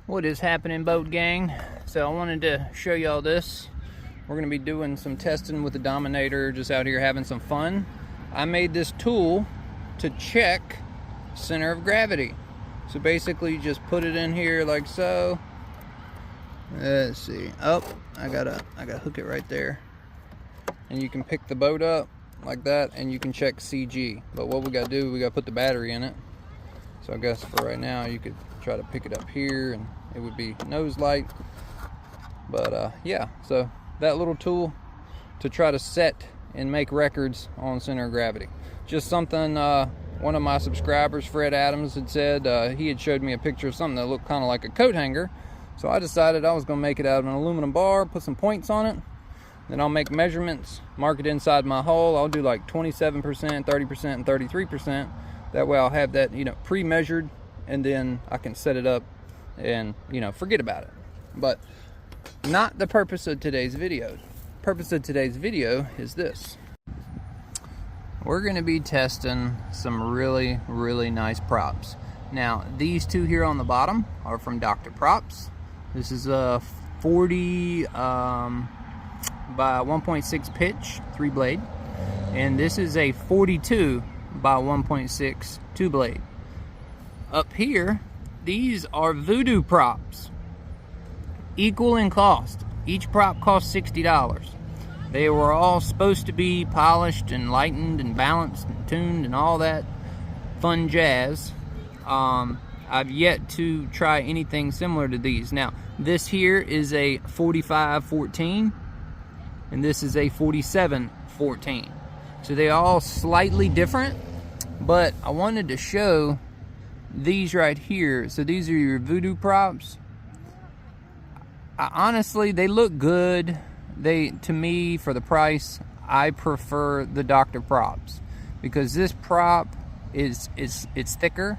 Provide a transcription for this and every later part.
What is happening, boat gang? So I wanted to show y'all this. We're gonna be doing some testing with the Dominator, just out here having some fun. I made this tool to check center of gravity. So basically you just put it in here like so. Let's see. Oh, I gotta hook it right there. And you can pick the boat up like that and you can check CG. But what we gotta do, we gotta put the battery in it. So I guess for right now you could try to pick it up here and it would be nose light. But yeah, so that little tool to try to set and make records on center of gravity. Just something one of my subscribers, Fred Adams, had said. He had showed me a picture of something that looked kind of like a coat hanger. So I decided I was gonna make it out of an aluminum bar, put some points on it. Then I'll make measurements, mark it inside my hole. I'll do like 27%, 30%, and 33%. That way I'll have that, pre-measured, and then I can set it up and, forget about it. But not the purpose of today's video. The purpose of today's video is this. We're gonna be testing some really, really nice props. Now, these two here on the bottom are from Dr. Props. This is a 40 by 1.6 pitch, 3-blade. And this is a 42 by 1.6 2-blade. Up here, these are Voodoo props. Equal in cost. Each prop costs $60. They were all supposed to be polished and lightened and balanced and tuned and all that fun jazz. I've yet to try anything similar to these. Now, this here is a 45-14 and this is a 47-14. So they're all slightly different, but I wanted to show these right here. So these are your Voodoo props. Honestly, they look good. To me, for the price, I prefer the Dr. Props because this prop it's thicker.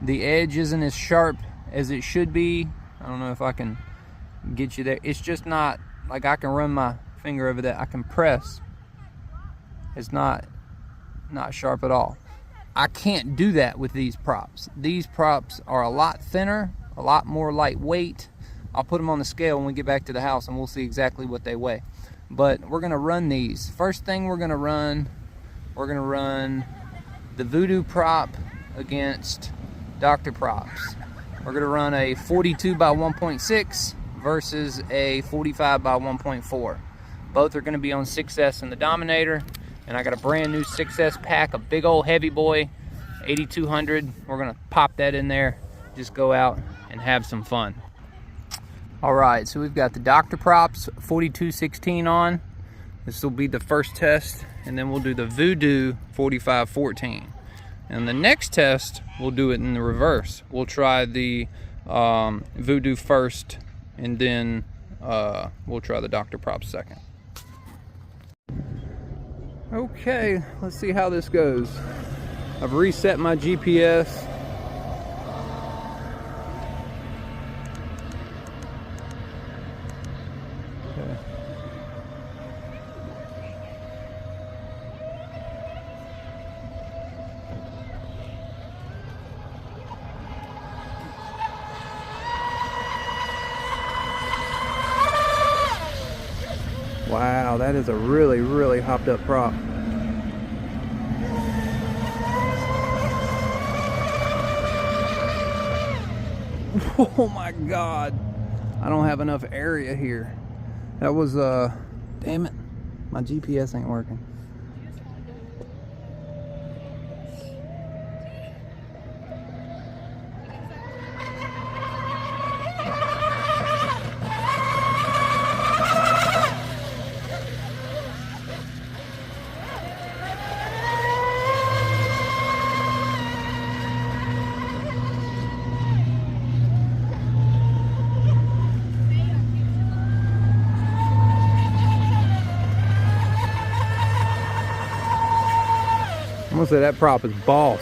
The edge isn't as sharp as it should be. I don't know if I can get you there. It's just not like I can run my finger over that. I can press. It's not sharp at all. I can't do that with these props. These props are a lot thinner, a lot more lightweight. I'll put them on the scale when we get back to the house and we'll see exactly what they weigh. But we're gonna run these. First thing we're gonna run the Voodoo prop against Dr. Props. We're gonna run a 42 by 1.6 versus a 45 by 1.4. Both are gonna be on 6S in the Dominator. And I got a brand new 6S pack, a big old heavy boy, 8200. We're gonna pop that in there, just go out and have some fun. All right, so we've got the Dr. Props 4216 on. This will be the first test, and then we'll do the Voodoo 4514. And the next test, we'll do it in the reverse. We'll try the Voodoo first, and then we'll try the Dr. Props second. Okay, let's see how this goes. I've reset my GPS. Okay. Wow, that is a really, really hopped up prop. Oh my God. I don't have enough area here. That was, damn it. My GPS ain't working. I'm gonna say that prop is boss.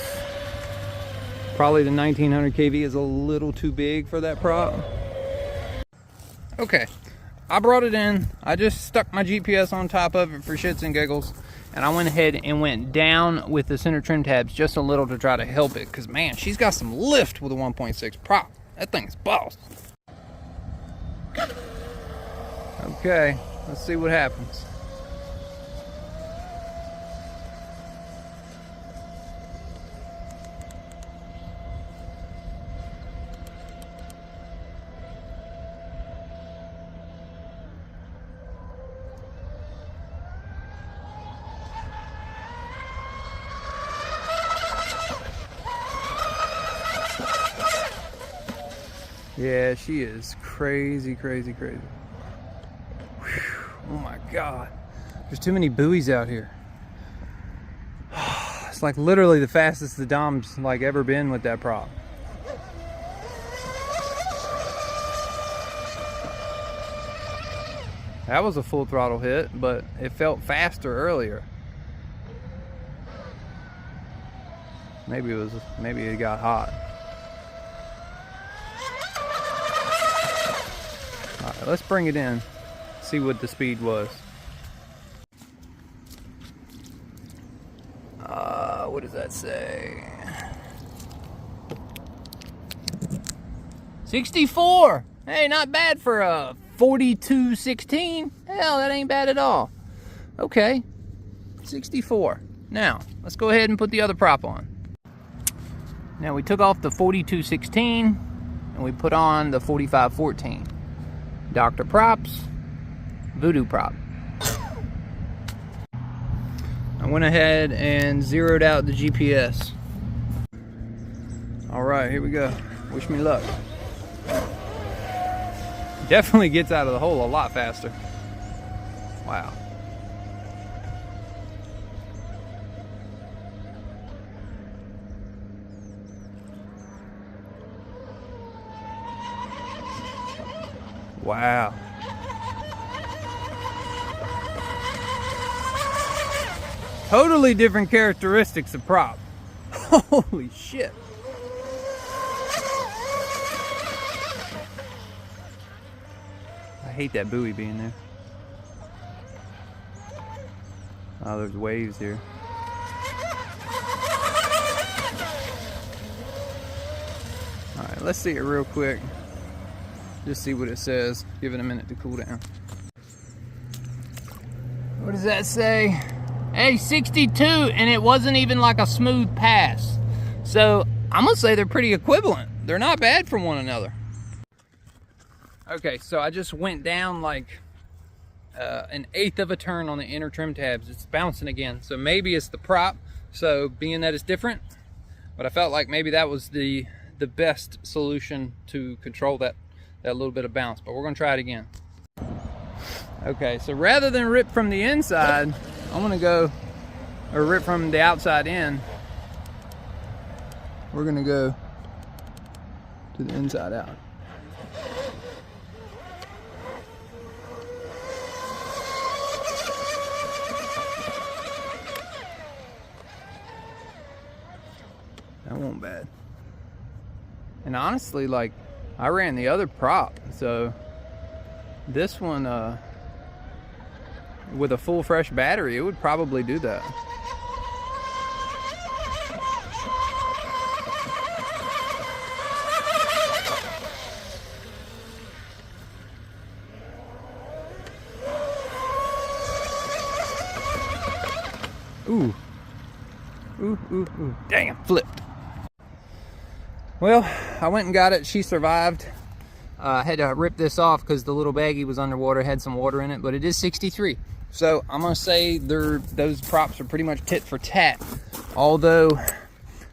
Probably the 1900 kV is a little too big for that prop. Okay, I brought it in. I just stuck my GPS on top of it for shits and giggles. And I went ahead and went down with the center trim tabs just a little to try to help it. Because, man, she's got some lift with a 1.6 prop. That thing's boss. Okay, let's see what happens. Yeah, she is crazy, crazy, crazy. Whew. Oh my God. There's too many buoys out here. It's like literally the fastest the Dom's like ever been with that prop. That was a full throttle hit, but it felt faster earlier. Maybe it got hot. Alright, let's bring it in, see what the speed was. What does that say? 64! Hey, not bad for a 4216. Hell, that ain't bad at all. Okay, 64. Now, let's go ahead and put the other prop on. Now, we took off the 4216 and we put on the 4514. Dr. Props, Voodoo prop. I went ahead and zeroed out the GPS. All right, here we go. Wish me luck. Definitely gets out of the hole a lot faster. Wow. Wow. Totally different characteristics of prop. Holy shit. I hate that buoy being there. Oh, there's waves here. Alright, let's see it real quick. Just see what it says. Give it a minute to cool down. What does that say? Hey, 62, and it wasn't even like a smooth pass. So I'm gonna say they're pretty equivalent. They're not bad for one another. Okay, so I just went down like an eighth of a turn on the inner trim tabs. It's bouncing again. So maybe it's the prop. So being that it's different, but I felt like maybe that was the best solution to control that little bit of bounce. But we're gonna try it again. Okay, so rather than rip from the inside, I'm gonna go, or rip from the outside in, we're gonna go to the inside out. That wasn't bad. And honestly, like, I ran the other prop, so this one, with a full fresh battery, it would probably do that. Ooh. Ooh, ooh, ooh. Damn, flipped. Well, I went and got it. She survived. I had to rip this off because the little baggie was underwater, had some water in it, but it is 63. So I'm gonna say those props are pretty much tit for tat. Although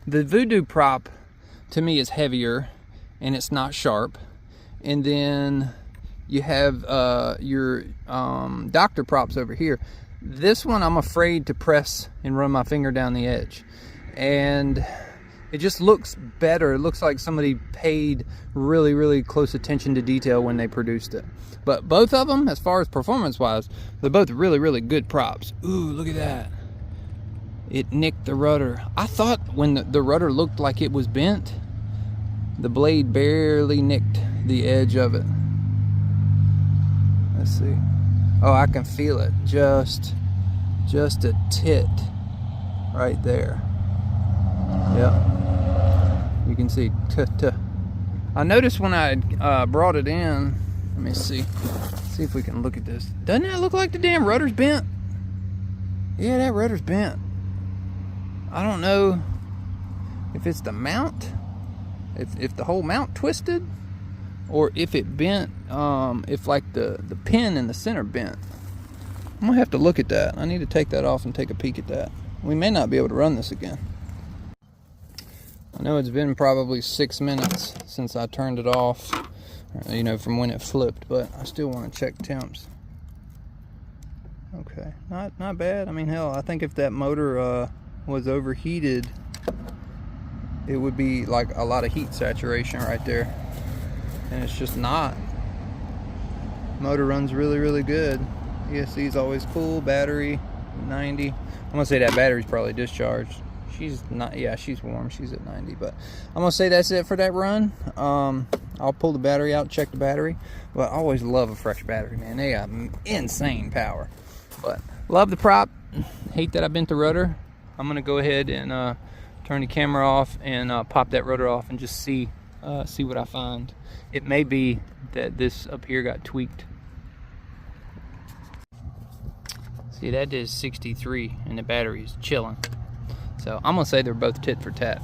the Voodoo prop to me is heavier and it's not sharp. And then you have your Doctor props over here. This one I'm afraid to press and run my finger down the edge. And it just looks better. It looks like somebody paid really, really close attention to detail when they produced it. But both of them, as far as performance-wise, they're both really, really good props. Ooh, look at that. It nicked the rudder. I thought when the rudder looked like it was bent, the blade barely nicked the edge of it. Let's see. Oh, I can feel it. Just a tit right there. Yep. You can see, I noticed when I brought it in, let me see if we can look at this. Doesn't that look like the damn rudder's bent? Yeah, that rudder's bent. I don't know if it's the mount, if the whole mount twisted, or if it bent, if like the pin in the center bent. I'm gonna have to look at that. I need to take that off and take a peek at that. We may not be able to run this again. I know it's been probably 6 minutes since I turned it off, you know, from when it flipped, but I still want to check temps. Okay, not bad. I mean, hell, I think if that motor was overheated, it would be like a lot of heat saturation right there, and it's just not. Motor runs really good. ESC is always cool. Battery 90. I'm gonna say that battery's probably discharged. She's not, yeah, she's warm, she's at 90, but I'm gonna say that's it for that run. I'll pull the battery out, check the battery, but I always love a fresh battery, man. They got insane power. But love the prop. Hate that I bent the rudder. I'm gonna go ahead and turn the camera off and pop that rudder off and just see what I find. It may be that this up here got tweaked. See, that is 63 and the battery is chilling. So I'm gonna say they're both tit for tat.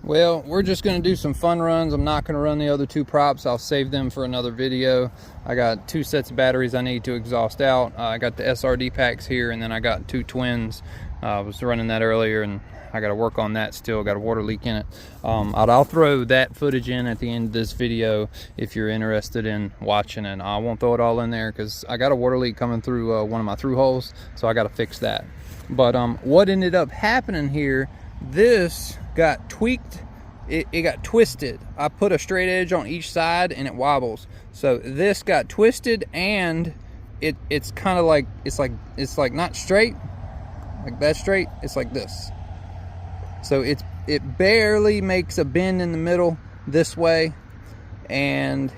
Well, we're just gonna do some fun runs. I'm not gonna run the other two props. I'll save them for another video. I got 2 sets of batteries I need to exhaust out. I got the SRD packs here, and then I got 2 twins. I was running that earlier, and I gotta work on that still. Got a water leak in it. I'll throw that footage in at the end of this video if you're interested in watching it. I won't throw it all in there because I got a water leak coming through one of my through holes, so I gotta fix that. But what ended up happening here, this got tweaked. It got twisted. I put a straight edge on each side and it wobbles. So this got twisted, and it's kind of like, it's like not straight, like that straight. It's like this. So it barely makes a bend in the middle this way, and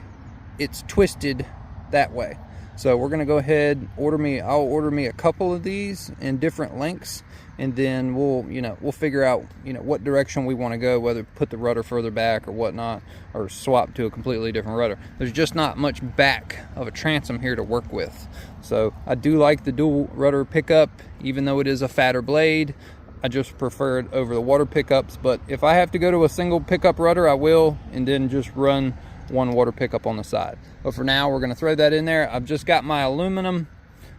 it's twisted that way. So we're gonna go ahead, I'll order me a couple of these in different lengths, and then we'll figure out, what direction we want to go, whether put the rudder further back or whatnot, or swap to a completely different rudder. There's just not much back of a transom here to work with. So I do like the dual rudder pickup, even though it is a fatter blade. I just prefer it over the water pickups, but if I have to go to a single pickup rudder, I will, and then just run one water pickup on the side. But for now, we're gonna throw that in there. I've just got my aluminum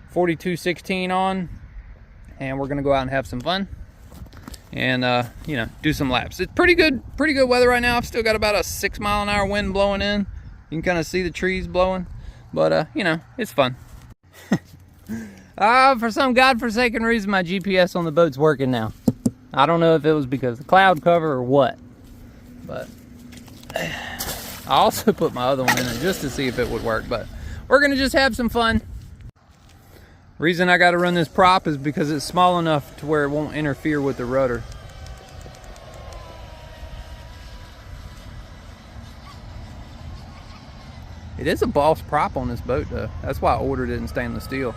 4216 on, and we're gonna go out and have some fun and do some laps. It's pretty good weather right now. I've still got about a 6 mile an hour wind blowing in. You can kind of see the trees blowing, but it's fun. For some godforsaken reason, my GPS on the boat's working now. I don't know if it was because of the cloud cover or what, but I also put my other one in there just to see if it would work, but we're gonna just have some fun. Reason I gotta run this prop is because it's small enough to where it won't interfere with the rudder. It is a Boss prop on this boat though. That's why I ordered it in stainless steel.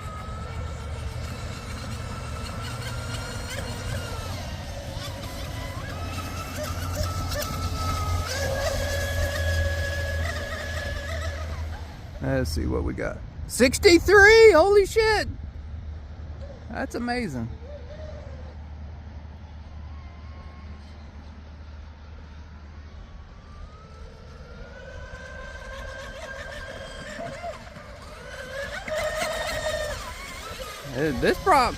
Let's see what we got. 63! Holy shit! That's amazing. This prop,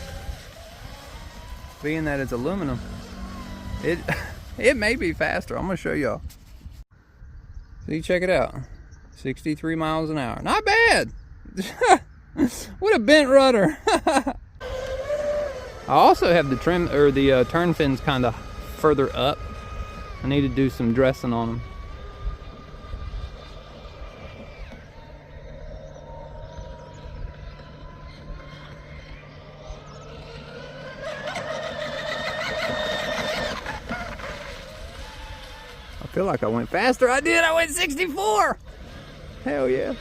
being that it's aluminum, it may be faster. I'm gonna show y'all. See, check it out. 63 miles an hour. Not bad. What a bent rudder. I also have the trim, or the turn fins kind of further up. I need to do some dressing on them. I feel like I went faster. I did. I went 64. Hell yeah.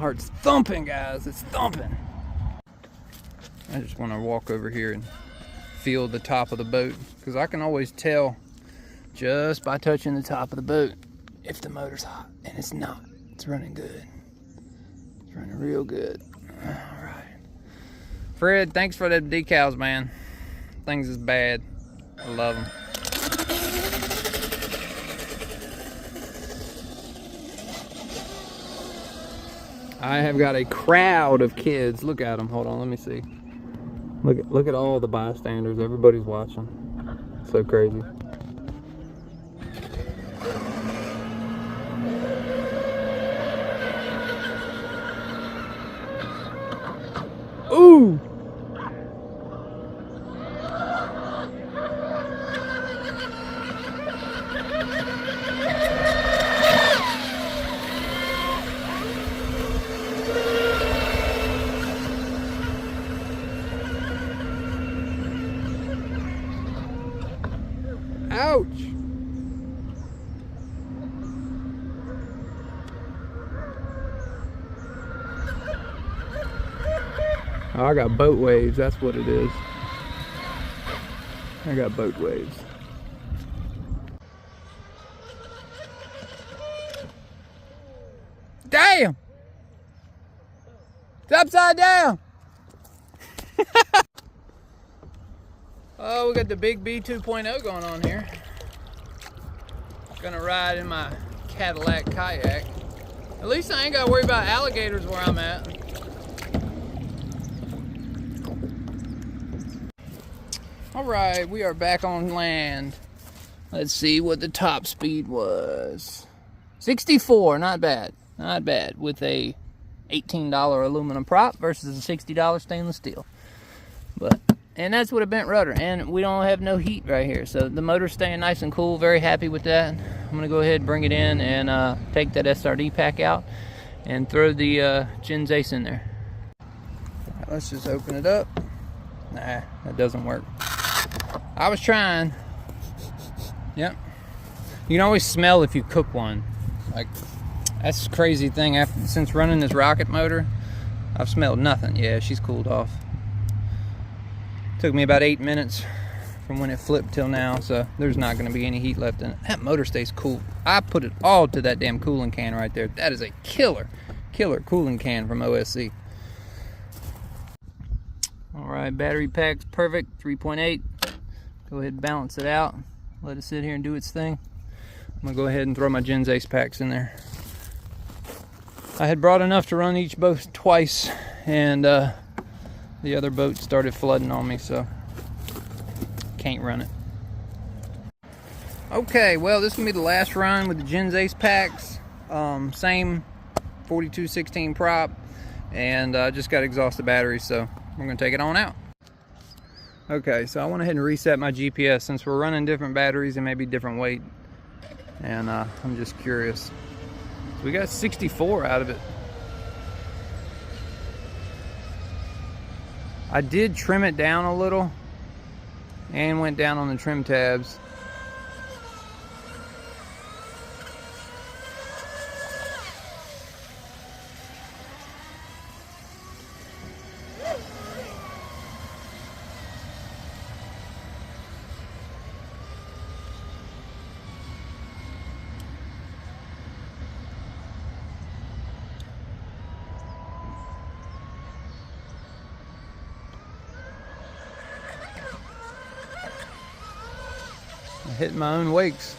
heart's thumping, guys. It's thumping. I just want to walk over here and feel the top of the boat, because I can always tell just by touching the top of the boat if the motor's hot, and it's not. It's running good. It's running real good. All right. Fred, thanks for the decals, man. Things is bad. I love them. I have got a crowd of kids. Look at them. Hold on, let me see. Look at all the bystanders. Everybody's watching. So crazy. Ooh! Ouch! Oh, I got boat waves, that's what it is. I got boat waves. Damn! It's upside down! Oh, we got the big B 2.0 going on here. Gonna ride in my Cadillac kayak. At least I ain't gotta worry about alligators where I'm at. All right, we are back on land. Let's see what the top speed was. 64, not bad. Not bad, with a $18 aluminum prop versus a $60 stainless steel. And that's with a bent rudder, and we don't have no heat right here, so the motor's staying nice and cool. Very happy with that. I'm gonna go ahead and bring it in and take that SRD pack out and throw the Gens Ace in there. All right, let's just open it up. Nah, that doesn't work. I was trying. Yep. You can always smell if you cook one. Like, that's the crazy thing. Since running this rocket motor, I've smelled nothing. Yeah, she's cooled off. Took me about 8 minutes from when it flipped till now, so there's not going to be any heat left in it. That motor stays cool. I put it all to that damn cooling can right there. That is a killer cooling can from OSC. All right, battery pack's perfect, 3.8. Go ahead and balance it out. Let it sit here and do its thing. I'm going to go ahead and throw my Gens Ace packs in there. I had brought enough to run each boat twice, and the other boat started flooding on me, so can't run it. Okay, well, this is gonna be the last run with the Gens Ace packs. Same 4216 prop, and just got to exhaust the battery, so we're gonna take it on out. Okay, so I went ahead and reset my GPS since we're running different batteries and maybe different weight, and I'm just curious. So we got 64 out of it. I did trim it down a little and went down on the trim tabs. Hitting my own wakes.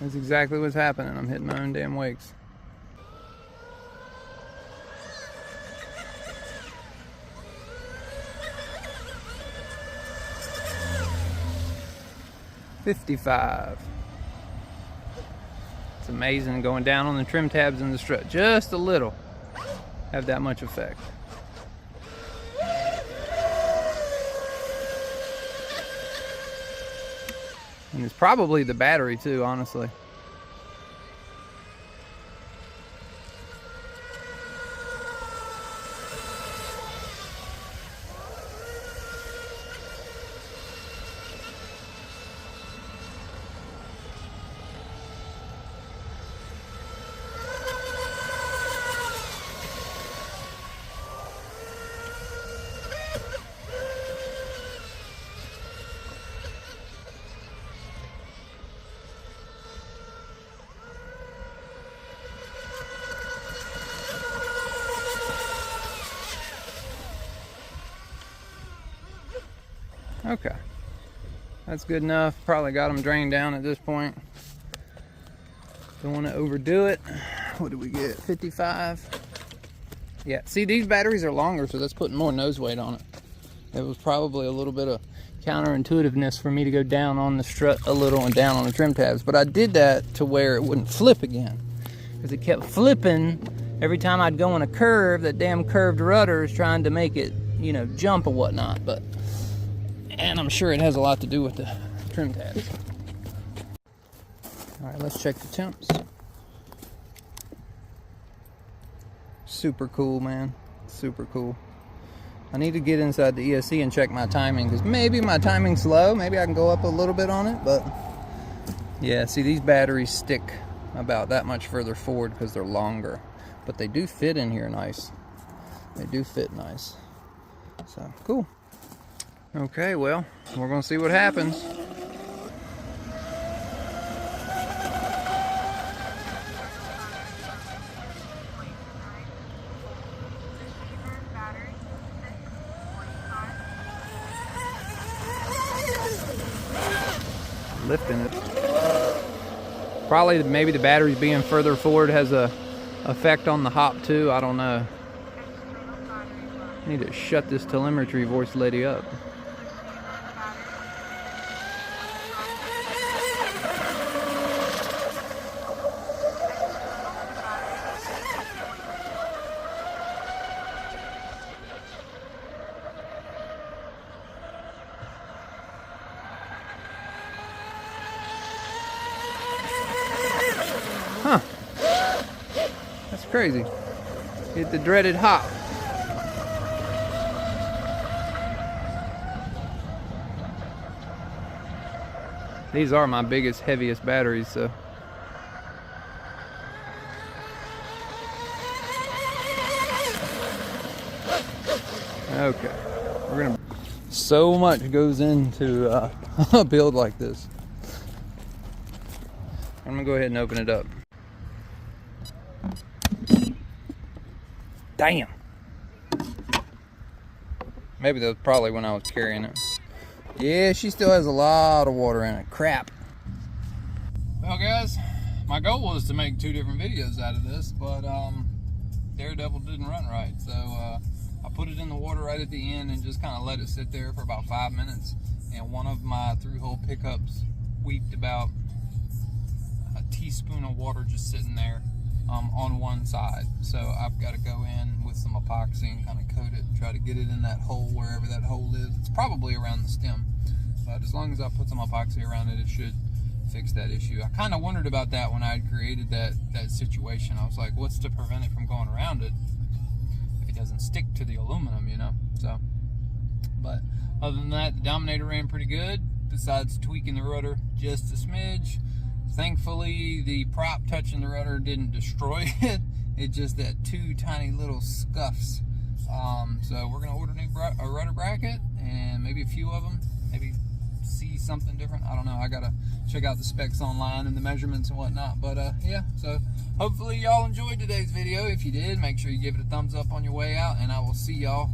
That's exactly what's happening. I'm hitting my own damn wakes. $55. It's amazing going down on the trim tabs and the strut just a little. Have that much effect. And it's probably the battery too, honestly. Okay. That's good enough. Probably got them drained down at this point. Don't want to overdo it. What did we get? 55? Yeah, see, these batteries are longer, so that's putting more nose weight on it. It was probably a little bit of counterintuitiveness for me to go down on the strut a little and down on the trim tabs, but I did that to where it wouldn't flip again, because it kept flipping every time I'd go on a curve. That damn curved rudder is trying to make it, you know, jump or whatnot. And I'm sure it has a lot to do with the trim tabs. All right, let's check the temps. Super cool, man. Super cool. I need to get inside the ESC and check my timing, because maybe my timing's slow. Maybe I can go up a little bit on it, but yeah, see, these batteries stick about that much further forward because they're longer, but they do fit in here nice. They do fit nice. So cool. Okay, well, we're gonna see what happens. Lifting it. Probably maybe the batteries being further forward has a effect on the hop too. I don't know. I need to shut this telemetry voice lady up. Huh. That's crazy. Hit the dreaded hop. These are my biggest, heaviest batteries, so. Okay. We're gonna. So much goes into a build like this. I'm gonna go ahead and open it up. Damn. Maybe that was probably when I was carrying it. Yeah, she still has a lot of water in it. Crap. Well, guys, my goal was to make 2 different videos out of this, but Daredevil didn't run right. So I put it in the water right at the end and just kind of let it sit there for about 5 minutes. And one of my through-hole pickups weeped about a teaspoon of water just sitting there on one side. So I've got to go in with some epoxy and kind of coat it and try to get it in that hole, wherever that hole is. It's probably around the stem, but as long as I put some epoxy around it, it should fix that issue. I kind of wondered about that when I had created that situation. I was like, what's to prevent it from going around it if it doesn't stick to the aluminum, you know? So, but other than that, the Dominator ran pretty good, besides tweaking the rudder just a smidge. Thankfully, the prop touching the rudder didn't destroy it. It just that 2 tiny little scuffs. So we're gonna order a rudder bracket and maybe a few of them. Maybe see something different. I don't know. I gotta check out the specs online and the measurements and whatnot. But yeah. So hopefully y'all enjoyed today's video. If you did, make sure you give it a thumbs up on your way out, and I will see y'all